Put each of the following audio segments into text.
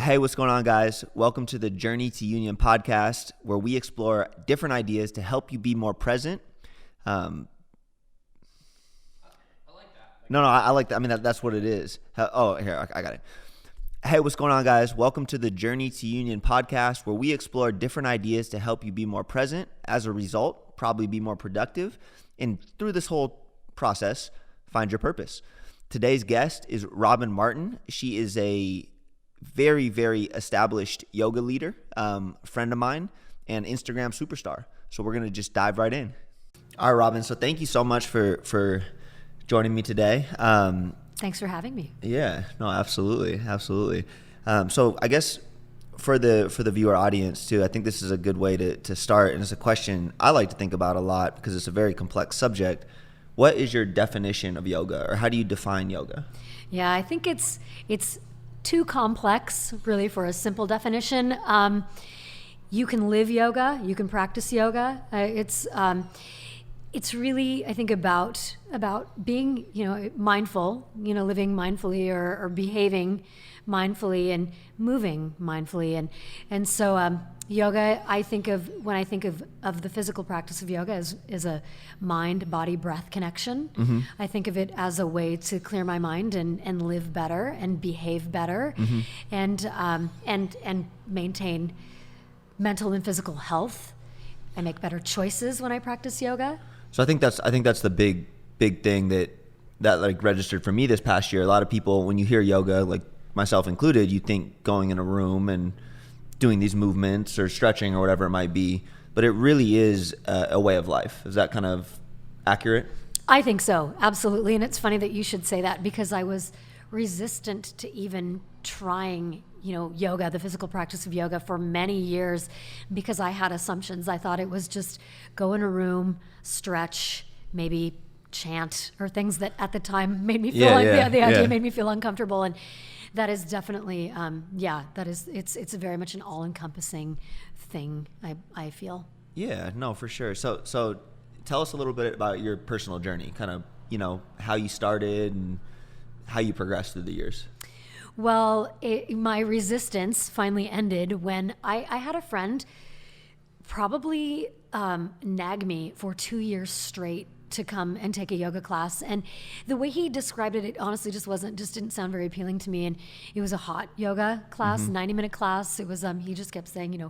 Hey, what's going on, guys? Welcome to the Journey to Union podcast, where we explore different ideas to help you be more present. I like that. I like that. I mean, that's what it is. Oh, here, I got it. Hey, what's going on, guys? Welcome to the Journey to Union podcast, where we explore different ideas to help you be more present. As a result, probably be more productive. And through this whole process, find your purpose. Today's guest is Robin Martin. She is a very, very established yoga leader, friend of mine, and Instagram superstar. So we're going to just dive right in. All right, Robin. So thank you so much for joining me today. Thanks for having me. Yeah, no, absolutely. So I guess for the viewer audience too, I think this is a good way to start. And it's a question I like to think about a lot because it's a very complex subject. What is your definition of yoga, or how do you define yoga? Yeah, I think it's too complex, really, for a simple definition. You can live yoga, you can practice yoga. It's really, I think, about being, mindful, living mindfully or behaving mindfully and moving mindfully, and so yoga, when I think of the physical practice of yoga is a mind, body, breath connection. Mm-hmm. I think of it as a way to clear my mind and live better and behave better, mm-hmm. and maintain mental and physical health. I make better choices when I practice yoga. So I think that's the big thing that like registered for me this past year. A lot of people, when you hear yoga, like myself included, you think going in a room and doing these movements or stretching or whatever it might be, but it really is a way of life. Is that kind of accurate? I think so, absolutely. And it's funny that you should say that, because I was resistant to even trying, yoga, the physical practice of yoga, for many years, because I had assumptions. I thought it was just go in a room, stretch, maybe chant, or things that at the time made me feel the idea made me feel uncomfortable. And that is definitely, it's very much an all-encompassing thing, I feel. Yeah, no, for sure. So tell us a little bit about your personal journey, kind of, how you started and how you progressed through the years. Well, my resistance finally ended when I had a friend probably nag me for 2 years straight to come and take a yoga class, and the way he described it honestly just didn't sound very appealing to me. And it was a hot yoga class, mm-hmm. 90-minute class. It was he just kept saying,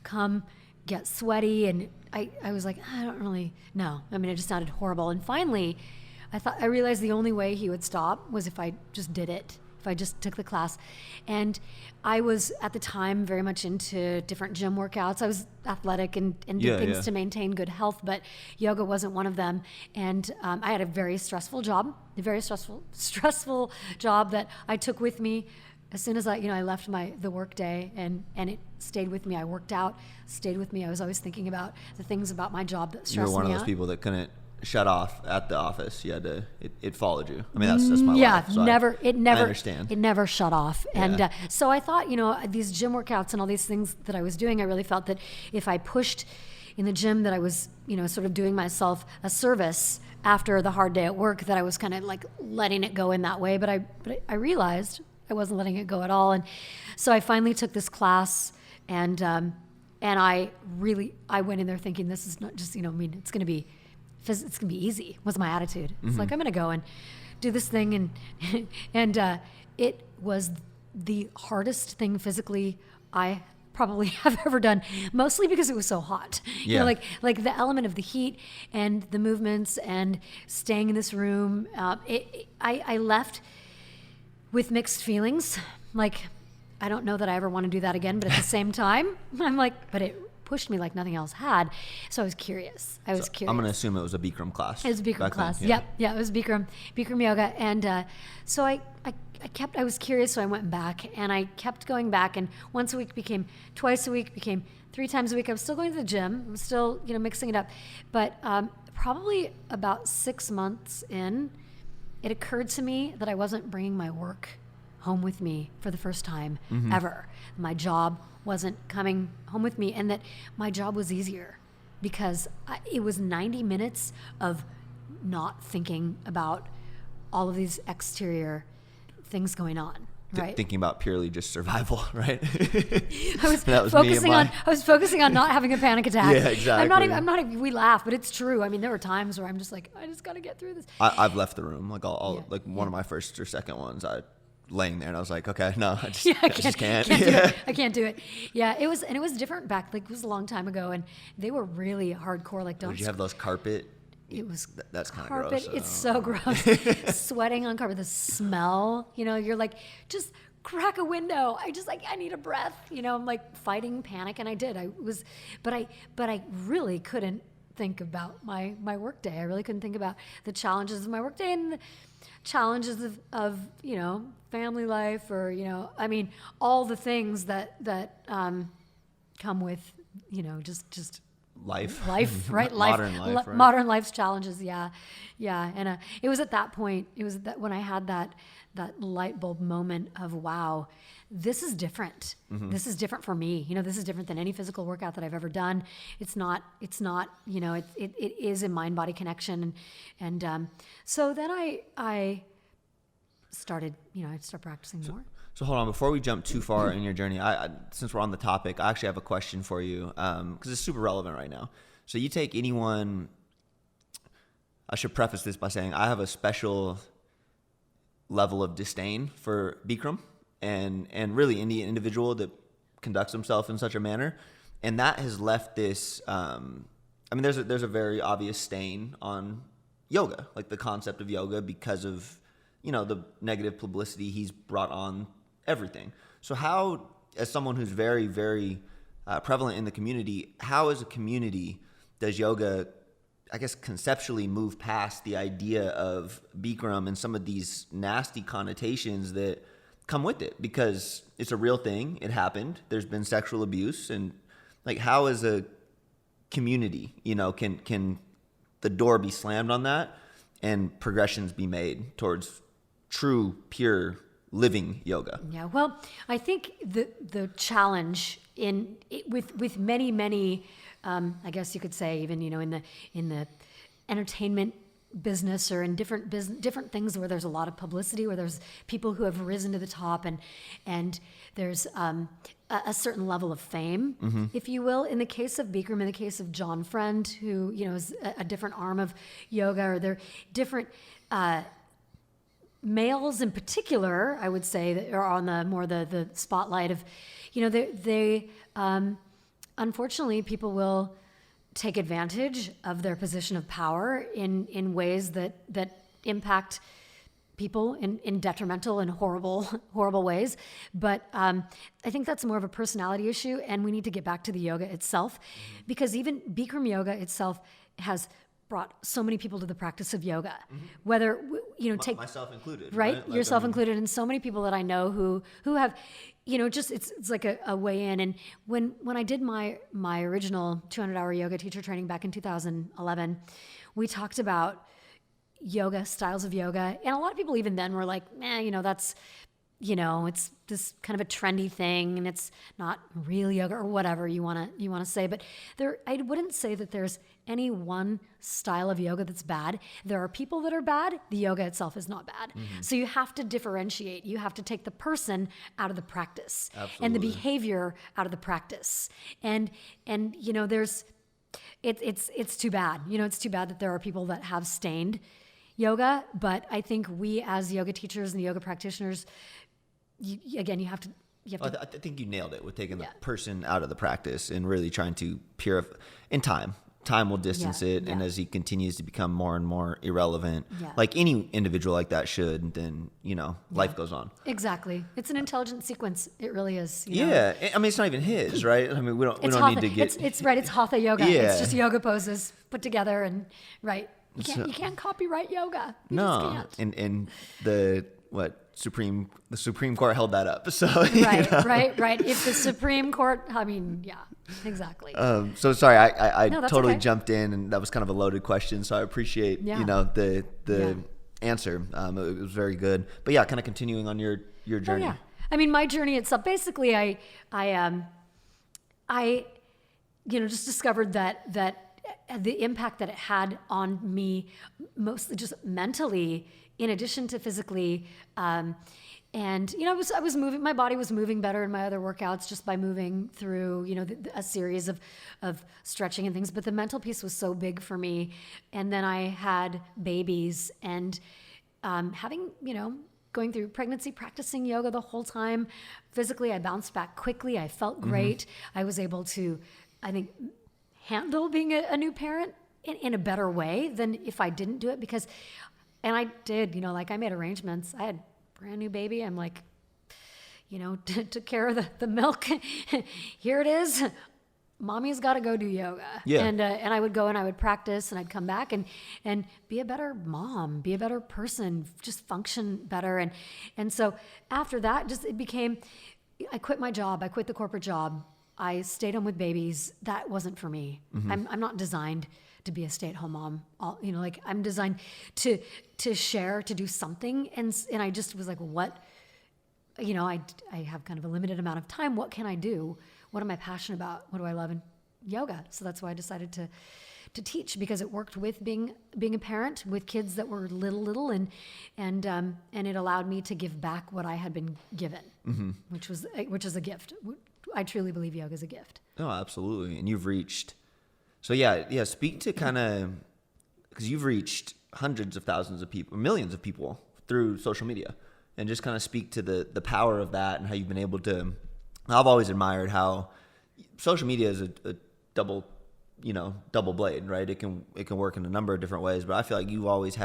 come get sweaty, and I was like, I don't really know. I mean, it just sounded horrible. And finally I realized the only way he would stop was if I just did it, if I just took the class. And I was at the time very much into different gym workouts. I was athletic and did things to maintain good health, but yoga wasn't one of them. And I had a very stressful job, stressful job that I took with me as soon as I left the work day, and it stayed with me. I worked out, stayed with me. I was always thinking about the things about my job that stressed me out. You were one of those people that couldn't shut off at the office. You had to, it followed you. I mean, that's my life. So I understand. It never shut off. Yeah. And so I thought, these gym workouts and all these things that I was doing, I really felt that if I pushed in the gym, that I was, sort of doing myself a service after the hard day at work, that I was kind of like letting it go in that way. But I realized I wasn't letting it go at all. And so I finally took this class, and I went in there thinking, this is not just, it's going to be easy, was my attitude. It's mm-hmm. like, I'm going to go and do this thing. And it was the hardest thing physically I probably have ever done, mostly because it was so hot. Yeah. Like the element of the heat and the movements and staying in this room. I left with mixed feelings. Like, I don't know that I ever want to do that again, but at the same time, I'm like, but it pushed me like nothing else had. So I was curious. I'm going to assume it was a Bikram class. It was a Bikram class. Then, yeah. It was Bikram yoga. And so I was curious, so I went back, and I kept going back, and once a week became twice a week, became 3 times a week. I was still going to the gym. I was still, mixing it up. But probably about 6 months in, it occurred to me that I wasn't bringing my work home with me for the first time mm-hmm. ever. My job wasn't coming home with me, and that my job was easier because it was 90 minutes of not thinking about all of these exterior things going on. Right. thinking about purely just survival, right? I was focusing on not having a panic attack. Yeah, exactly. I'm not even, we laugh, but it's true. I mean, there were times where I'm just like, I just got to get through this. I've left the room. Like Yeah. one of my first or second ones, I laying there and I was like, okay, no, I just can't. Do it. I can't do it. Yeah, it was different back, like it was a long time ago, and they were really hardcore. Like, don't Did you have those carpet? It was That's kind of carpet. gross. It's so gross. Sweating on carpet, the smell, you're like, just crack a window. I need a breath. I'm like fighting panic, and I did. But I really couldn't think about my work day. I really couldn't think about the challenges of my work day and the challenges of family life, or all the things that come with just life, right? Modern life's challenges. Yeah. And it was at that point. It was when I had that light bulb moment of, wow, this is different. Mm-hmm. This is different for me. This is different than any physical workout that I've ever done. It's not. It is a mind body connection, and so then I started. I started practicing more. So hold on, before we jump too far in your journey, since we're on the topic, I actually have a question for you, because it's super relevant right now. So you take anyone, I should preface this by saying I have a special level of disdain for Bikram and really any individual that conducts himself in such a manner. And that has left this, there's a very obvious stain on yoga, like the concept of yoga, because of, the negative publicity he's brought on everything. So how, as someone who's very, very prevalent in the community, how as a community does yoga, I guess, conceptually move past the idea of Bikram and some of these nasty connotations that come with it? Because it's a real thing. It happened. There's been sexual abuse. And like, how as a community, can the door be slammed on that and progressions be made towards true, pure living yoga? Yeah, well, I think the challenge with many I guess you could say, even in the entertainment business, or in different things where there's a lot of publicity, where there's people who have risen to the top, and there's a certain level of fame, mm-hmm. if you will. In the case of Bikram, in the case of John Friend, who is a different arm of yoga, or they're different. Males in particular, I would say, that are on the spotlight of, they unfortunately, people will take advantage of their position of power in ways that impact people in detrimental and horrible ways. But I think that's more of a personality issue, and we need to get back to the yoga itself, mm-hmm. because even Bikram yoga itself has brought so many people to the practice of yoga, mm-hmm. whether take myself included, right? Like, Yourself included, and so many people that I know who have, just it's like a way in. And when I did my original 200-hour yoga teacher training back in 2011, we talked about yoga, styles of yoga, and a lot of people even then were like, that's it's this kind of a trendy thing, and it's not real yoga, or whatever you want to say. But I wouldn't say that there's any one style of yoga that's bad. There are people that are bad. The yoga itself is not bad. Mm-hmm. So you have to differentiate. You have to take the person out of the practice. Absolutely. And the behavior out of the practice. And there's it's too bad. It's too bad that there are people that have stained yoga. But I think we, as yoga teachers and yoga practitioners, you have to. I think you nailed it with taking the person out of the practice and really trying to purify. In time will distance it, and as he continues to become more and more irrelevant, like any individual like that should, then life goes on. Exactly, it's an intelligent sequence. It really is. Yeah, I mean, it's not even his, right? I mean, we don't need to get. It's right. It's hatha yoga. Yeah. It's just yoga poses put together, and right. You can't copyright yoga. You just can't. And the Supreme Court held that up. So right. If the Supreme Court, exactly. So sorry, I totally okay. jumped in, and that was kind of a loaded question. So I appreciate the answer. It was very good. But kind of continuing on your journey. Oh, yeah. I mean, my journey itself. Basically, I just discovered that the impact that it had on me, mostly just mentally, in addition to physically, And, I was moving, my body was moving better in my other workouts just by moving through, a series of stretching and things. But the mental piece was so big for me. And then I had babies and having, going through pregnancy, practicing yoga the whole time. Physically, I bounced back quickly. I felt great. I was able to, I think, handle being a new parent in a better way than if I didn't do it and I did, I made arrangements. I had a brand new baby. I'm like, took care of the milk. Here it is. Mommy's got to go do yoga. Yeah. And I would go and I would practice and I'd come back and be a better mom, be a better person, just function better. And so after that, I quit my job. I quit the corporate job. I stayed home with babies. That wasn't for me. I'm not designed to be a stay-at-home mom. I'm designed to share, to do something. And I just was like, what? I have kind of a limited amount of time. What can I do? What am I passionate about? What do I love in yoga? So that's why I decided to teach, because it worked with being a parent with kids that were little, and it allowed me to give back what I had been given, which is a gift. I truly believe yoga is a gift. Oh, absolutely. And you've reached, so yeah, speak to kind of, because you've reached hundreds of thousands of people, millions of people through social media, and just kind of speak to the power of that and how you've been able to. I've always admired how social media is a double blade, right? It can work in a number of different ways, but I feel like you've always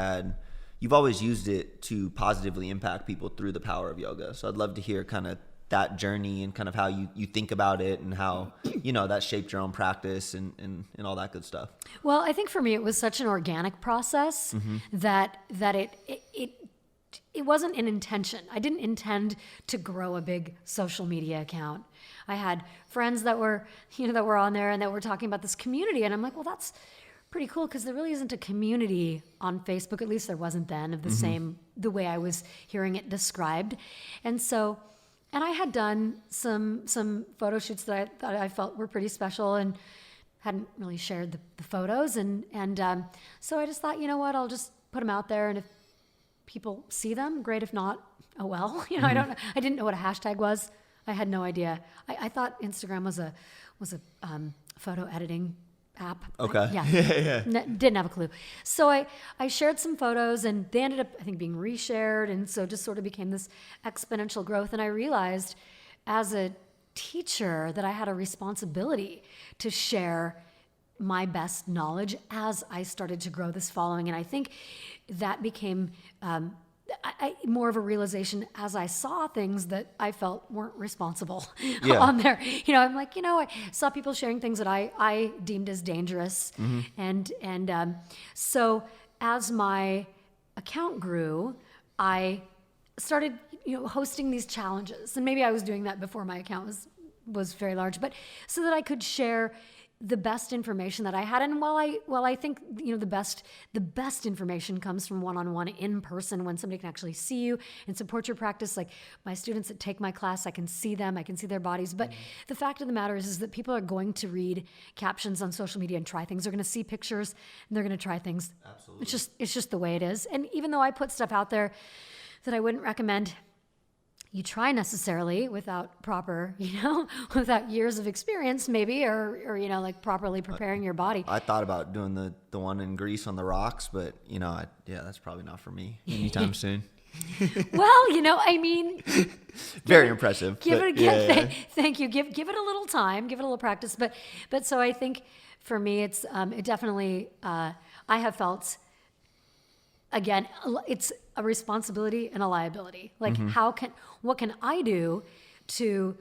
used it to positively impact people through the power of yoga. So I'd love to hear kind of that journey and kind of how you think about it and how, that shaped your own practice and all that good stuff. Well, I think for me, it was such an organic process that it wasn't an intention. I didn't intend to grow a big social media account. I had friends that were on there and that were talking about this community. And I'm like, well, that's pretty cool, because there really isn't a community on Facebook. At least there wasn't then, of the way I was hearing it described. And I had done some photo shoots that I felt were pretty special and hadn't really shared the photos. And so I just thought, you know what, I'll just put them out there. And if people see them, great. If not, oh well. I didn't know what a hashtag was. I had no idea. I thought Instagram was a photo editing app. Okay. Yeah. Didn't have a clue. So I shared some photos, and they ended up, I think, being reshared. And so just sort of became this exponential growth. And I realized as a teacher that I had a responsibility to share my best knowledge as I started to grow this following. And I think that became more of a realization as I saw things that I felt weren't responsible on there. I'm like, I saw people sharing things that I deemed as dangerous. And so as my account grew, I started, hosting these challenges. And maybe I was doing that before my account was very large, but so that I could share the best information that I had. And while I think, the best information comes from one-on-one in person, when somebody can actually see you and support your practice. Like my students that take my class, I can see them, I can see their bodies. But the fact of the matter is that people are going to read captions on social media and try things. They're going to see pictures and they're going to try things. Absolutely. It's just the way it is. And even though I put stuff out there that I wouldn't recommend you try necessarily without proper, without years of experience maybe, or like properly preparing your body. I thought about doing the one in Greece on the rocks, but that's probably not for me anytime soon. Well, very impressive. Thank you. Give it a little time, give it a little practice. But so I think for me, it's it definitely I have felt. Again, it's a responsibility and a liability. Like, what can I do to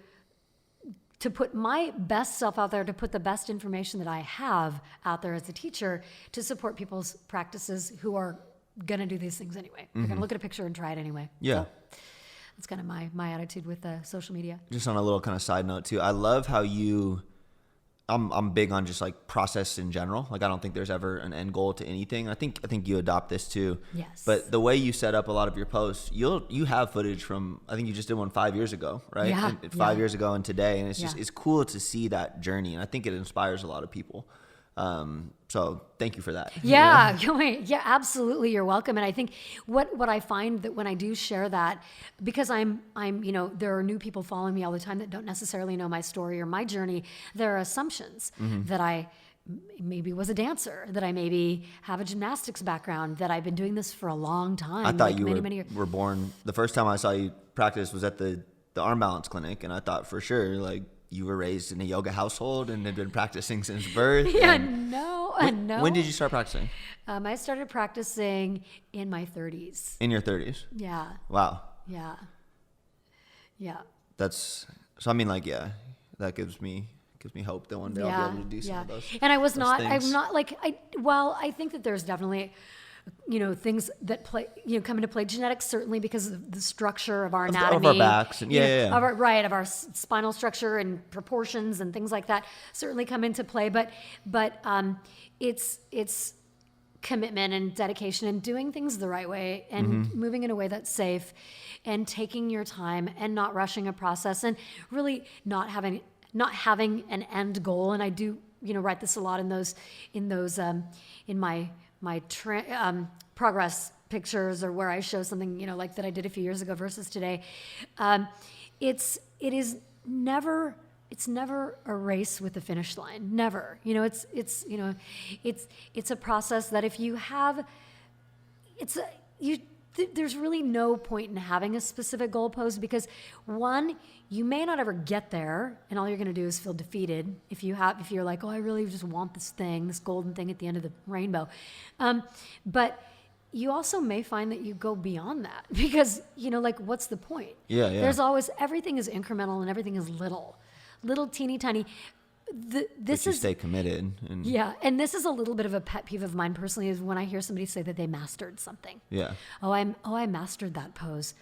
put my best self out there, to put the best information that I have out there as a teacher to support people's practices who are going to do these things anyway. They're going to look at a picture and try it anyway. Yeah. So that's kind of my attitude with social media. Just on a little kind of side note too, I love how I'm big on just like process in general. Like I don't think there's ever an end goal to anything. I think you adopt this too. Yes. But the way you set up a lot of your posts, you have footage from, I think you just did one 5 years ago, right? Yeah. And 5 years ago and today, and it's just it's cool to see that journey, and I think it inspires a lot of people. So thank you for that. Yeah, yeah, absolutely. You're welcome. And I think what I find that when I do share that, because I'm, there are new people following me all the time that don't necessarily know my story or my journey. There are assumptions that I maybe was a dancer, that I maybe have a gymnastics background, that I've been doing this for a long time. I thought like you many years. were born. The first time I saw you practice was at the arm balance clinic, and I thought for sure like you were raised in a yoga household and had been practicing since birth. Yeah, no. no. When did you start practicing? I started practicing in my 30s. In your 30s? Yeah. Wow. Yeah. That's so. I mean, like, yeah, that gives me hope that one day I'll be able to do some of those. And I was those not. things. I'm not like I. Well, I think that there's definitely, things that play, come into play. Genetics certainly, because of the structure of our anatomy, of our backs, and of our spinal structure and proportions and things like that certainly come into play. But it's commitment and dedication and doing things the right way and moving in a way that's safe and taking your time and not rushing a process and really not having an end goal. And I do, write this a lot in my progress pictures, or where I show something, like that I did a few years ago versus today. It's never a race with the finish line. Never. It's a process that if you have, there's really no point in having a specific goalpost, because one, you may not ever get there, and all you're going to do is feel defeated if you're like, oh, I really just want this golden thing at the end of the rainbow. But you also may find that you go beyond that, because what's the point? Yeah. There's always, everything is incremental and everything is little teeny tiny. This is stay committed. And this is a little bit of a pet peeve of mine personally, is when I hear somebody say that they mastered something. Yeah. I mastered that pose.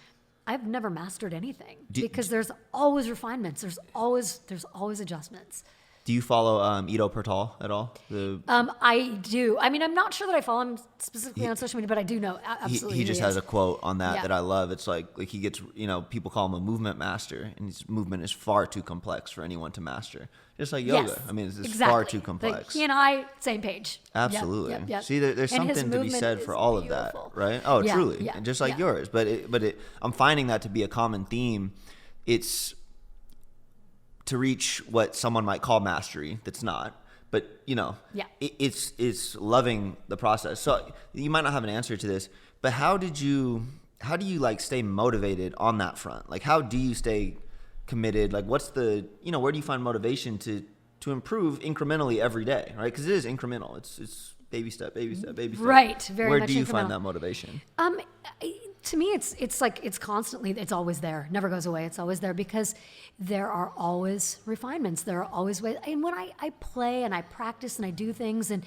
I've never mastered anything, because there's always refinements. There's always adjustments. Do you follow Ido Portal at all? I do. I mean, I'm not sure that I follow him specifically on social media, but I do know absolutely. He just has a quote on that I love. It's like he gets, people call him a movement master, and his movement is far too complex for anyone to master. Just like yoga. Yes, I mean, it's exactly. far too complex. He and I, same page. Absolutely. Yep. See, there's something to be said for all beautiful. of that, right? Oh, Yeah, truly. yeah, And just like yours. But I'm finding that to be a common theme. It's to reach what someone might call mastery. That's not. But, it's loving the process. So you might not have an answer to this, but how do you like stay motivated on that front? Like, how do you stay committed? Like, what's the, where do you find motivation to improve incrementally every day, right? Because it is incremental. It's baby step. Right. Very Where much do you incremental. find that motivation? To me, it's like, it's constantly, it's always there, never goes away. It's always there, because there are always refinements. There are always ways. And when I play and I practice and I do things and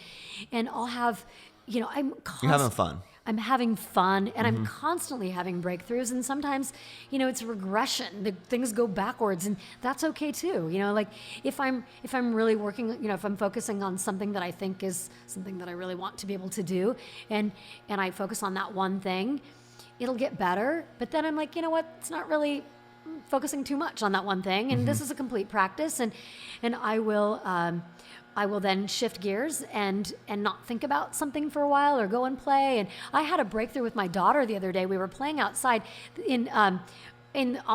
I'll have, you're having fun. I'm having fun, and I'm constantly having breakthroughs. And sometimes, it's regression. Things go backwards, and that's okay too. Like if I'm really working, if I'm focusing on something that I think is something that I really want to be able to do, and I focus on that one thing, it'll get better. But then I'm like, it's not really focusing too much on that one thing, and this is a complete practice, and I will then shift gears and not think about something for a while, or go and play. And I had a breakthrough with my daughter the other day. We were playing outside on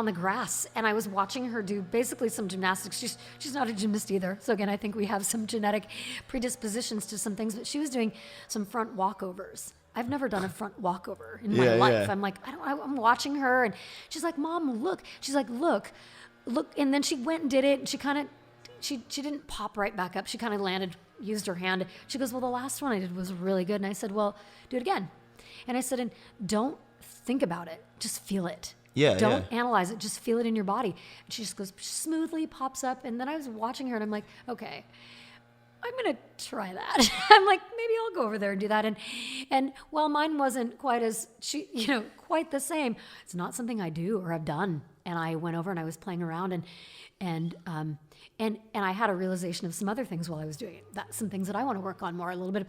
the grass, and I was watching her do basically some gymnastics. She's not a gymnast either. So again, I think we have some genetic predispositions to some things, but she was doing some front walkovers. I've never done a front walkover in my life. Yeah. I'm like, I'm watching her, and she's like, Mom, look. She's like, look. And then she went and did it, and she didn't pop right back up. She kind of landed, used her hand. She goes, well, the last one I did was really good. And I said, well, do it again. And I said, and don't think about it. Just feel it. Don't analyze it. Just feel it in your body. And she just goes, smoothly pops up. And then I was watching her, and I'm like, okay, I'm going to try that. I'm like, maybe I'll go over there and do that. And while mine wasn't quite quite the same, it's not something I do or have done. And I went over and I was playing around, and I had a realization of some other things while I was doing it. Some things that I want to work on more, a little bit of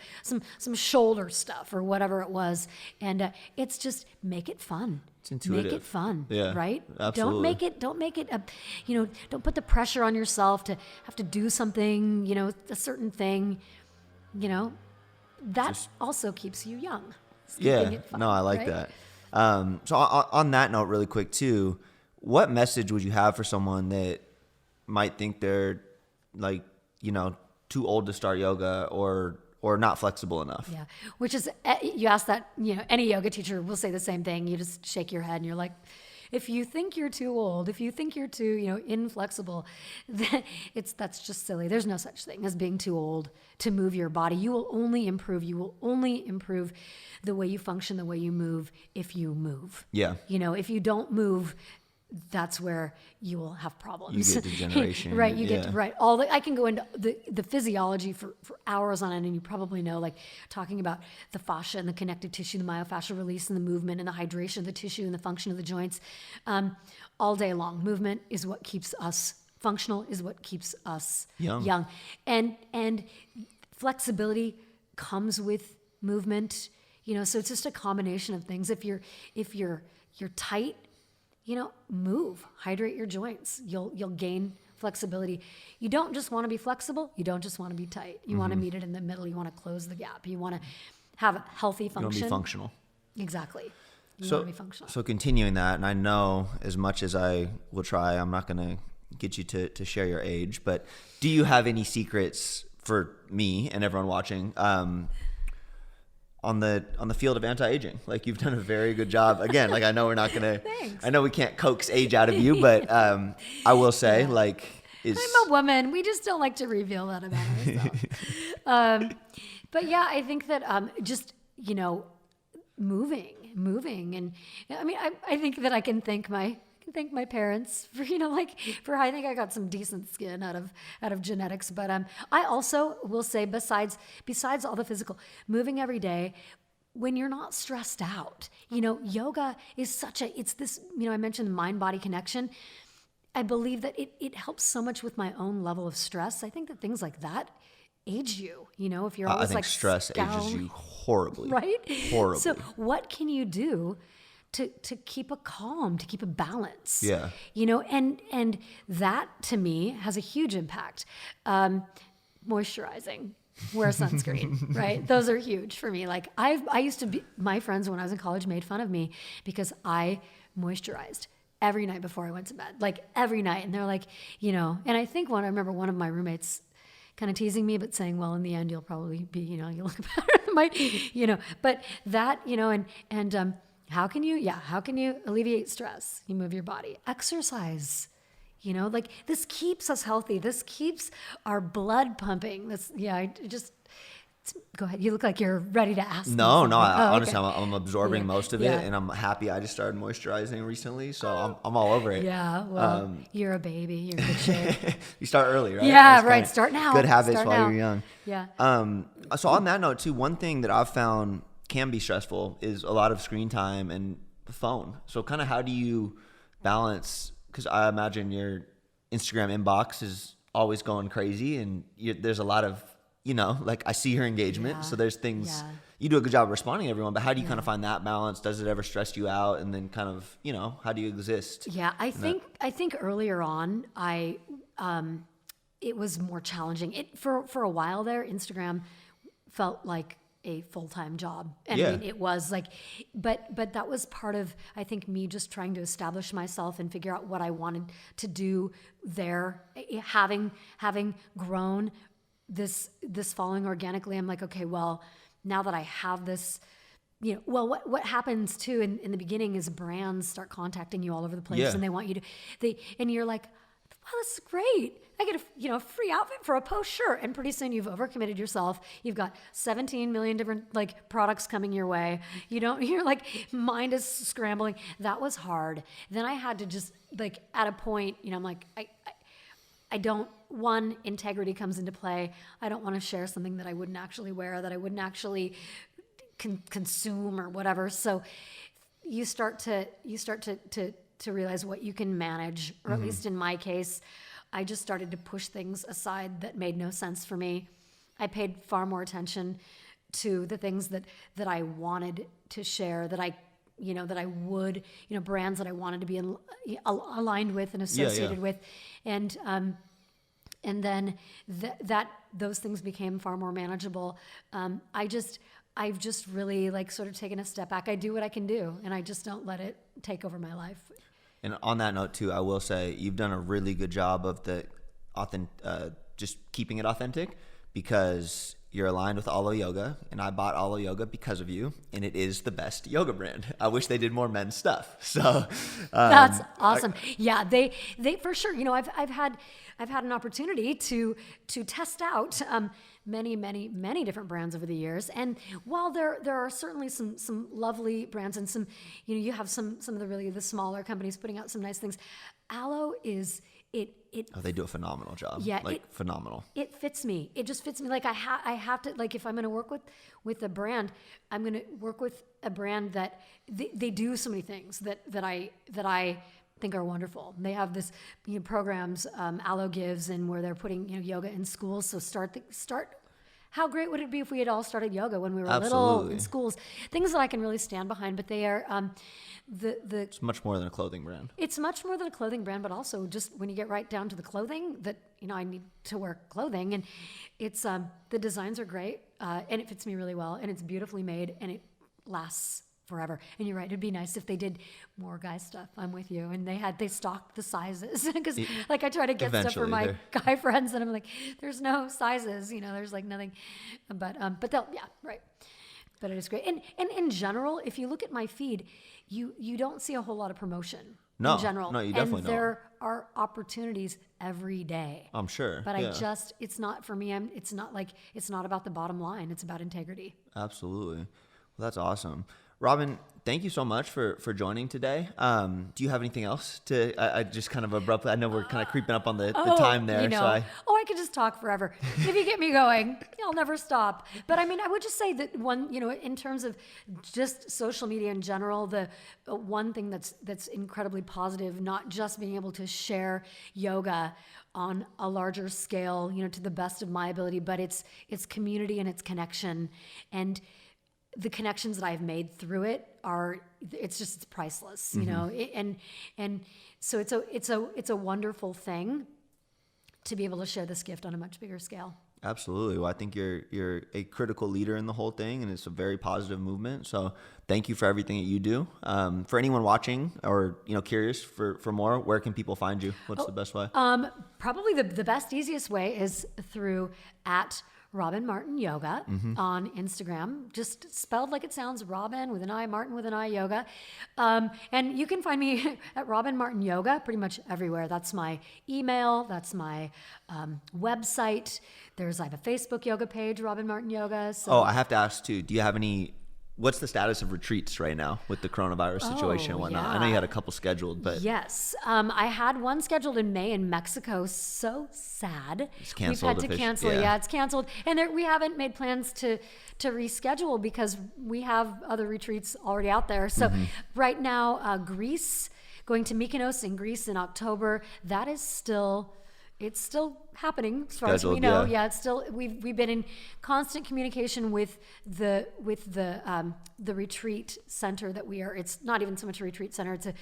some shoulder stuff or whatever it was. And it's just make it fun. It's intuitive. Make it fun, yeah, right? Absolutely. Don't make it don't put the pressure on yourself to have to do something, a certain thing. that also keeps you young. It's Yeah, keeping it fun, no, I like right? that. So on that note, really quick too, what message would you have for someone that might think they're like, too old to start yoga or not flexible enough? Yeah, which is, you ask that, any yoga teacher will say the same thing. You just shake your head and you're like, if you think you're too old, if you think you're too, inflexible, then that's just silly. There's no such thing as being too old to move your body. You will only improve. You will only improve the way you function, the way you move, if you move. Yeah. If you don't move, that's where you will have problems. You get degeneration. Right. You yeah. get, right. I can go into the physiology for hours on end, and you probably know, like talking about the fascia and the connective tissue, the myofascial release and the movement and the hydration of the tissue and the function of the joints, all day long. Movement is what keeps us functional, is what keeps us young. And flexibility comes with movement, so it's just a combination of things. If you're tight, move, hydrate your joints. You'll gain flexibility. You don't just want to be flexible. You don't just want to be tight. You want to meet it in the middle. You want to close the gap. You want to have a healthy function. You want to be functional. Exactly. You want to be functional. So continuing that, and I know as much as I will try, I'm not going to get you to share your age, but do you have any secrets for me and everyone watching, on the field of anti-aging? Like, you've done a very good job. Again, like, I know we're not gonna, I know we can't coax age out of you, but I will say, like, I'm a woman. We just don't like to reveal that about ourselves. But yeah, I think that just moving, and I mean, I think that I can thank my parents for, for, I think I got some decent skin out of genetics. But I also will say, besides all the physical, moving every day, when you're not stressed out, yoga is it's this, I mentioned the mind-body connection. I believe that it helps so much with my own level of stress. I think that things like that age you, if you're always, I think stress ages you horribly. Right? Horribly. So what can you do to keep a calm, to keep a balance? Yeah. And that to me has a huge impact. Moisturizing, wear sunscreen, right? Those are huge for me. Like, I used to be, my friends when I was in college made fun of me because I moisturized every night before I went to bed, like every night. And they're like, and I think I remember one of my roommates kind of teasing me, but saying, well, in the end, you'll probably be, you'll look better. But that, and how can you alleviate stress? You move your body, exercise, like, this keeps us healthy. This keeps our blood pumping. Go ahead. You look like you're ready to ask. No, honestly, okay. I'm absorbing most of it, and I'm happy I just started moisturizing recently, so I'm all over it. Yeah, well, you're a baby. You're in good shape. You start early, right? Yeah, right. Start now. Good habits while you're young. Yeah. So on that note too, one thing that I've found can be stressful is a lot of screen time and the phone. So kind of how do you balance, because I imagine your Instagram inbox is always going crazy, and there's a lot of, like, I see your engagement. Yeah. So there's things, you do a good job of responding to everyone, but how do you kind of find that balance? Does it ever stress you out? And then kind of, how do you exist? Yeah, I think earlier on, it was more challenging. For a while there, Instagram felt like a full-time job. And I mean, it was like, but that was part of, I think, me just trying to establish myself and figure out what I wanted to do there. Having grown this following organically, I'm like, okay, well, now that I have this, what happens too in the beginning is brands start contacting you all over the place, and they want you to, and you're like, wow, this is great. I get a free outfit for a post shirt, and pretty soon you've overcommitted yourself. You've got 17 million different products coming your way. You're like, mind is scrambling. That was hard. Then I had to just at a point, I'm like, I don't, integrity comes into play. I don't want to share something that I wouldn't actually wear, that I wouldn't actually consume or whatever. So you start to realize what you can manage, or at least in my case, I just started to push things aside that made no sense for me. I paid far more attention to the things that I wanted to share, that I would, brands that I wanted to be aligned with and associated with. And And then those things became far more manageable. I've just really like sort of taken a step back. I do what I can do, and I just don't let it take over my life. And on that note too, I will say you've done a really good job of just keeping it authentic, because you're aligned with Alo Yoga, and I bought Alo Yoga because of you, and it is the best yoga brand. I wish they did more men's stuff. So that's awesome. Yeah, they for sure. You know, I've had an opportunity to test out many different brands over the years, and while there are certainly some lovely brands, and some, you know, you have some of the smaller companies putting out some nice things. Alo is it. They do a phenomenal job. Yeah, phenomenal. It fits me. It just fits me. Like I have to, like, if I'm going to work with a brand, I'm going to work with a brand that they do so many things that I think are wonderful. They have this, you know, programs, Alo Gives, and where they're putting, you know, yoga in schools. So start. How great would it be if we had all started yoga when we were little in schools? Things that I can really stand behind, but they are it's much more than a clothing brand. It's much more than a clothing brand, but also just when you get right down to the clothing, that, you know, I need to wear clothing, and it's the designs are great, and it fits me really well, and it's beautifully made, and it lasts forever. And you're right, it'd be nice if they did more guy stuff. I'm with you. And they stocked the sizes, because like I try to get stuff for my guy friends, and I'm like, there's no sizes, you know, there's like nothing, but they'll, yeah, right. But it is great. And in general, if you look at my feed, you don't see a whole lot of promotion. No, in general. No, you definitely don't. And there are opportunities every day. I'm sure. But it's not for me. It's not about the bottom line. It's about integrity. Absolutely. Well, that's awesome. Robin, thank you so much for joining today. Do you have anything else I just kind of abruptly, I know we're kind of creeping up on the time there. You know, I could just talk forever. If you get me going, I'll never stop. But I mean, I would just say that one, you know, in terms of just social media in general, the one thing that's incredibly positive, not just being able to share yoga on a larger scale, you know, to the best of my ability, but it's community and it's connection. And the connections that I've made through it it's priceless, you know, and so it's a wonderful thing to be able to share this gift on a much bigger scale. Absolutely. Well, I think you're a critical leader in the whole thing, and it's a very positive movement. So thank you for everything that you do. For anyone watching or, you know, curious for more, where can people find you? What's the best way? Probably the best, easiest way is through @Robin Martin Yoga on Instagram, just spelled like it sounds, Robin with an I, Martin with an I, yoga. And you can find me at Robin Martin Yoga pretty much everywhere. That's my email. That's my website. I have a Facebook yoga page, Robin Martin Yoga. So. I have to ask too, do you have what's the status of retreats right now with the coronavirus situation and whatnot? Yeah. I know you had a couple scheduled, but... Yes. I had one scheduled in May in Mexico. So sad. It's canceled. We've had to cancel. Yeah, it's canceled. And we haven't made plans to reschedule because we have other retreats already out there. So right now, Greece, going to Mykonos in Greece in October, that is still... It's still happening as far as we know. Yeah, it's still. We've been in constant communication with the retreat center that we are. It's not even so much a retreat center. It's a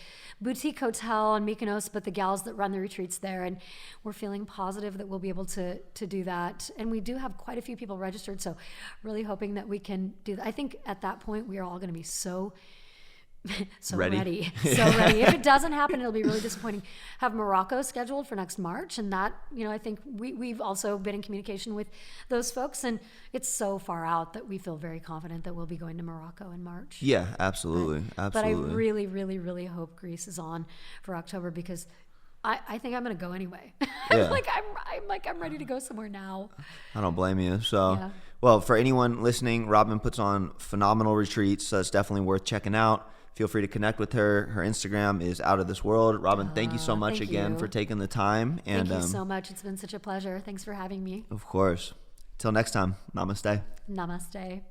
boutique hotel in Mykonos, but the gals that run the retreats there, and we're feeling positive that we'll be able to do that. And we do have quite a few people registered, so really hoping that we can do that. I think at that point we are all going to be so ready. If it doesn't happen, it'll be really disappointing. Have Morocco scheduled for next March, and that, you know, I think we've also been in communication with those folks, and it's so far out that we feel very confident that we'll be going to Morocco in March. Yeah, absolutely. But I really, really, really hope Greece is on for October, because I think I'm going to go anyway. Yeah. I'm ready to go somewhere now. I don't blame you. So, Well, for anyone listening, Robin puts on phenomenal retreats, so it's definitely worth checking out. Feel free to connect with her. Her Instagram is out of this world. Robin, thank you so much again for taking the time. And thank you so much. It's been such a pleasure. Thanks for having me. Of course. Till next time, namaste. Namaste.